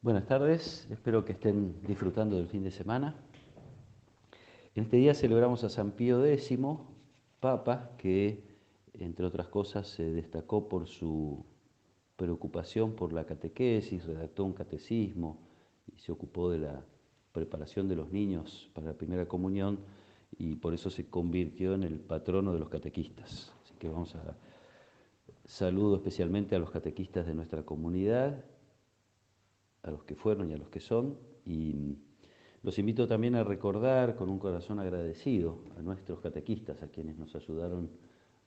Buenas tardes, espero que estén disfrutando del fin de semana. En este día celebramos a San Pío X, Papa, que entre otras cosas se destacó por su preocupación por la catequesis, redactó un catecismo y se ocupó de la preparación de los niños para la primera comunión y por eso se convirtió en el patrono de los catequistas. Así que saludo especialmente a los catequistas de nuestra comunidad, a los que fueron y a los que son, y los invito también a recordar con un corazón agradecido a nuestros catequistas, a quienes nos ayudaron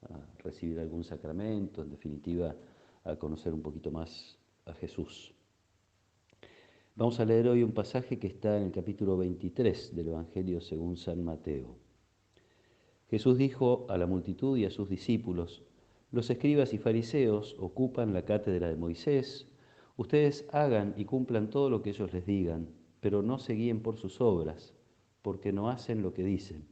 a recibir algún sacramento, en definitiva, a conocer un poquito más a Jesús. Vamos a leer hoy un pasaje que está en el capítulo 23 del Evangelio según San Mateo. Jesús dijo a la multitud y a sus discípulos: los escribas y fariseos ocupan la cátedra de Moisés. Ustedes hagan y cumplan todo lo que ellos les digan, pero no se guíen por sus obras, porque no hacen lo que dicen.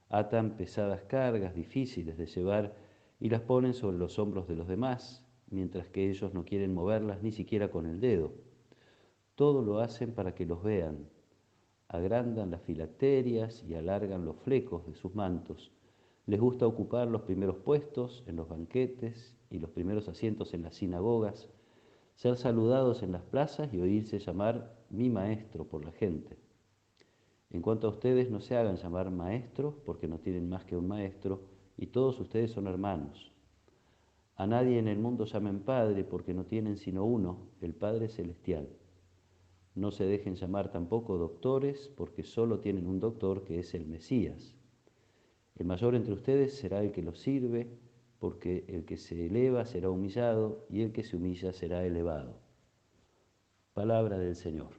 Atan pesadas cargas difíciles de llevar y las ponen sobre los hombros de los demás, mientras que ellos no quieren moverlas ni siquiera con el dedo. Todo lo hacen para que los vean. Agrandan las filacterias y alargan los flecos de sus mantos. Les gusta ocupar los primeros puestos en los banquetes y los primeros asientos en las sinagogas, ser saludados en las plazas y oírse llamar mi maestro por la gente. En cuanto a ustedes, no se hagan llamar maestros, porque no tienen más que un maestro, y todos ustedes son hermanos. A nadie en el mundo llamen Padre, porque no tienen sino uno, el Padre Celestial. No se dejen llamar tampoco doctores, porque solo tienen un doctor, que es el Mesías. El mayor entre ustedes será el que los sirve, porque el que se eleva será humillado, y el que se humilla será elevado. Palabra del Señor.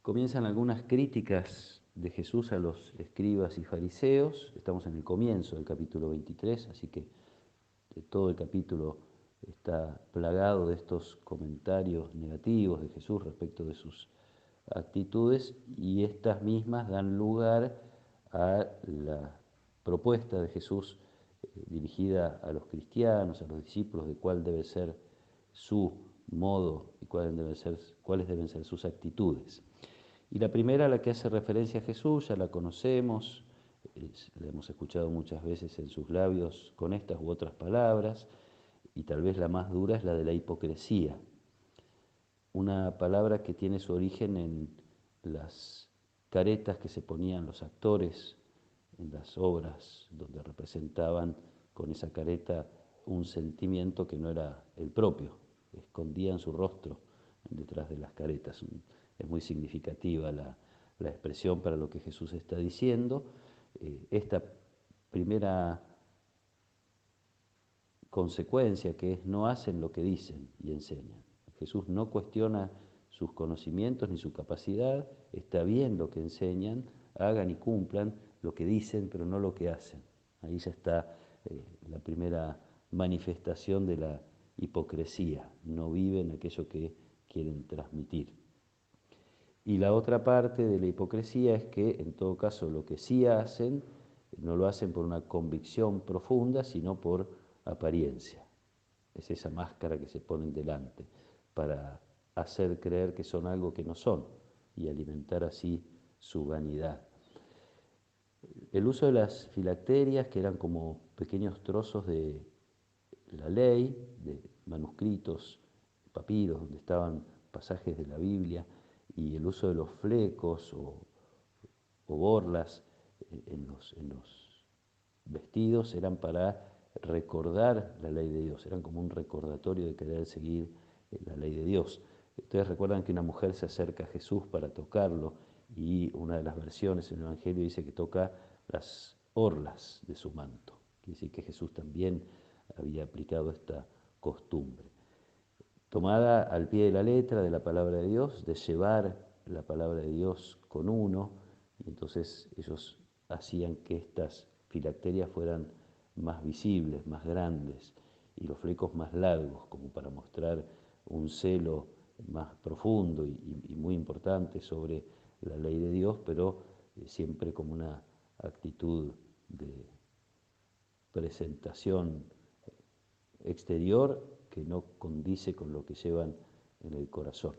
Comienzan algunas críticas de Jesús a los escribas y fariseos. Estamos en el comienzo del capítulo 23, así que todo el capítulo está plagado de estos comentarios negativos de Jesús respecto de sus actitudes, y estas mismas dan lugar a la propuesta de Jesús dirigida a los cristianos, a los discípulos, de cuál debe ser su modo y cuáles deben ser sus actitudes. Y la primera, a la que hace referencia a Jesús, ya la conocemos, la hemos escuchado muchas veces en sus labios con estas u otras palabras, y tal vez la más dura es la de la hipocresía. Una palabra que tiene su origen en las caretas que se ponían los actores en las obras, donde representaban con esa careta un sentimiento que no era el propio, escondían su rostro detrás de las caretas. Es muy significativa la expresión para lo que Jesús está diciendo. Esta primera consecuencia, que es: no hacen lo que dicen y enseñan. Jesús no cuestiona sus conocimientos ni su capacidad. Está bien lo que enseñan, hagan y cumplan lo que dicen, pero no lo que hacen. Ahí ya está la primera manifestación de la hipocresía. No viven aquello que quieren transmitir. Y la otra parte de la hipocresía es que, en todo caso, lo que sí hacen, no lo hacen por una convicción profunda, sino por apariencia. Es esa máscara que se ponen delante para hacer creer que son algo que no son y alimentar así su vanidad. El uso de las filacterias, que eran como pequeños trozos de la ley, de manuscritos, papiros, donde estaban pasajes de la Biblia, y el uso de los flecos o borlas en los vestidos, eran para recordar la ley de Dios, eran como un recordatorio de querer seguir la ley de Dios. Ustedes recuerdan que una mujer se acerca a Jesús para tocarlo, y una de las versiones en el Evangelio dice que toca las orlas de su manto. Quiere decir que Jesús también había aplicado esta costumbre, tomada al pie de la letra de la palabra de Dios, de llevar la palabra de Dios con uno, y entonces ellos hacían que estas filacterias fueran más visibles, más grandes, y los flecos más largos, como para mostrar un celo más profundo y muy importante sobre la ley de Dios, pero siempre como una actitud de presentación exterior que no condice con lo que llevan en el corazón.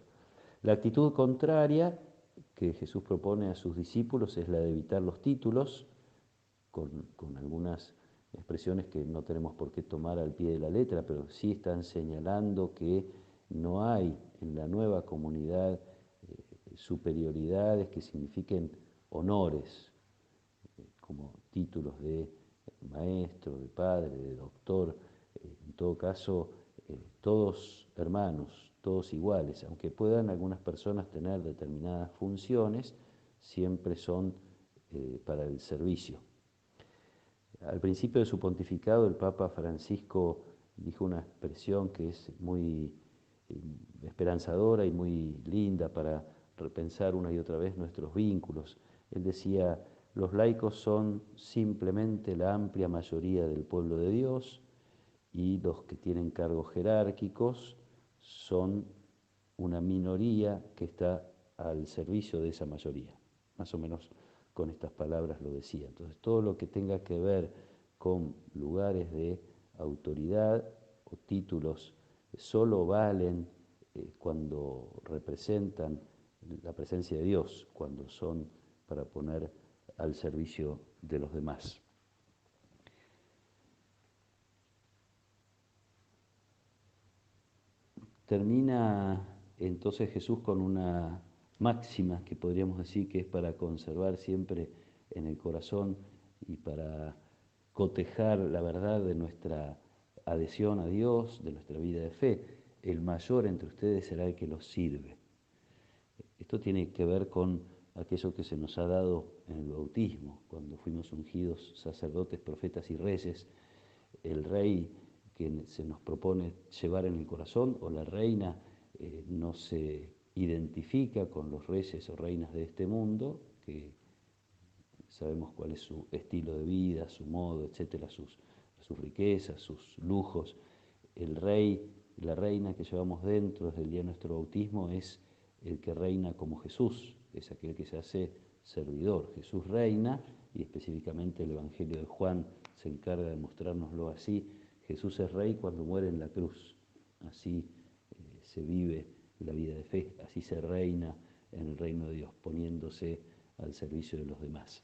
La actitud contraria que Jesús propone a sus discípulos es la de evitar los títulos, con algunas expresiones que no tenemos por qué tomar al pie de la letra, pero sí están señalando que no hay en la nueva comunidad superioridades que signifiquen honores, como títulos de maestro, de padre, de doctor, en todo caso, todos hermanos, todos iguales, aunque puedan algunas personas tener determinadas funciones, siempre son para el servicio. Al principio de su pontificado, el Papa Francisco dijo una expresión que es muy esperanzadora y muy linda para repensar una y otra vez nuestros vínculos. Él decía: los laicos son simplemente la amplia mayoría del pueblo de Dios, y los que tienen cargos jerárquicos son una minoría que está al servicio de esa mayoría. Más o menos con estas palabras lo decía. Entonces, todo lo que tenga que ver con lugares de autoridad o títulos solo valen cuando representan la presencia de Dios, cuando son para poner al servicio de los demás. Termina entonces Jesús con una máxima que podríamos decir que es para conservar siempre en el corazón y para cotejar la verdad de nuestra adhesión a Dios, de nuestra vida de fe. El mayor entre ustedes será el que los sirve. Esto tiene que ver con aquello que se nos ha dado en el bautismo, cuando fuimos ungidos sacerdotes, profetas y reyes. El rey que se nos propone llevar en el corazón, o la reina, no se identifica con los reyes o reinas de este mundo, que sabemos cuál es su estilo de vida, su modo, etcétera, sus riquezas, sus lujos. El rey, la reina que llevamos dentro desde el día de nuestro bautismo es el que reina como Jesús, es aquel que se hace servidor. Jesús reina, y específicamente el Evangelio de Juan se encarga de mostrárnoslo así. Jesús es rey cuando muere en la cruz. Así se vive la vida de fe, así se reina en el reino de Dios, poniéndose al servicio de los demás.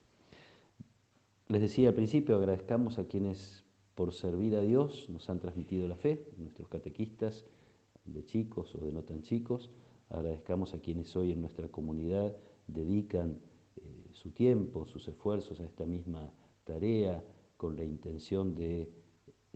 Les decía al principio, agradezcamos a quienes por servir a Dios nos han transmitido la fe, nuestros catequistas de chicos o de no tan chicos. Agradezcamos a quienes hoy en nuestra comunidad dedican su tiempo, sus esfuerzos a esta misma tarea, con la intención de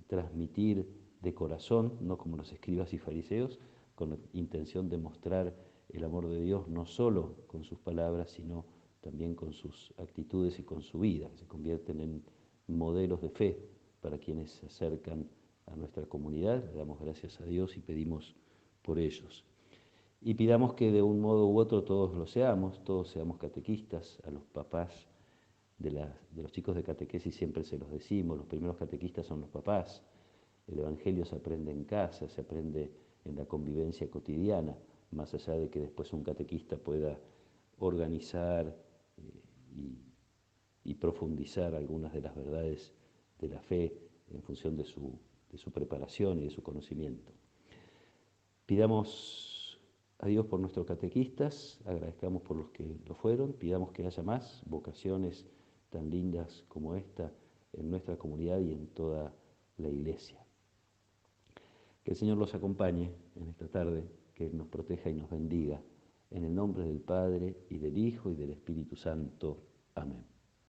transmitir de corazón, no como los escribas y fariseos, con la intención de mostrar el amor de Dios no solo con sus palabras, sino también con sus actitudes y con su vida, que se convierten en modelos de fe para quienes se acercan a nuestra comunidad. Le damos gracias a Dios y pedimos por ellos. Y pidamos que de un modo u otro todos seamos catequistas. A los papás de los chicos de catequesis siempre se los decimos: los primeros catequistas son los papás. El Evangelio se aprende en casa, se aprende en la convivencia cotidiana, más allá de que después un catequista pueda organizar y profundizar algunas de las verdades de la fe en función de su preparación y de su conocimiento. Pidamos a Dios por nuestros catequistas, agradezcamos por los que lo fueron, pidamos que haya más vocaciones tan lindas como esta en nuestra comunidad y en toda la Iglesia. Que el Señor los acompañe en esta tarde, que Él nos proteja y nos bendiga. En el nombre del Padre, y del Hijo, y del Espíritu Santo. Amén.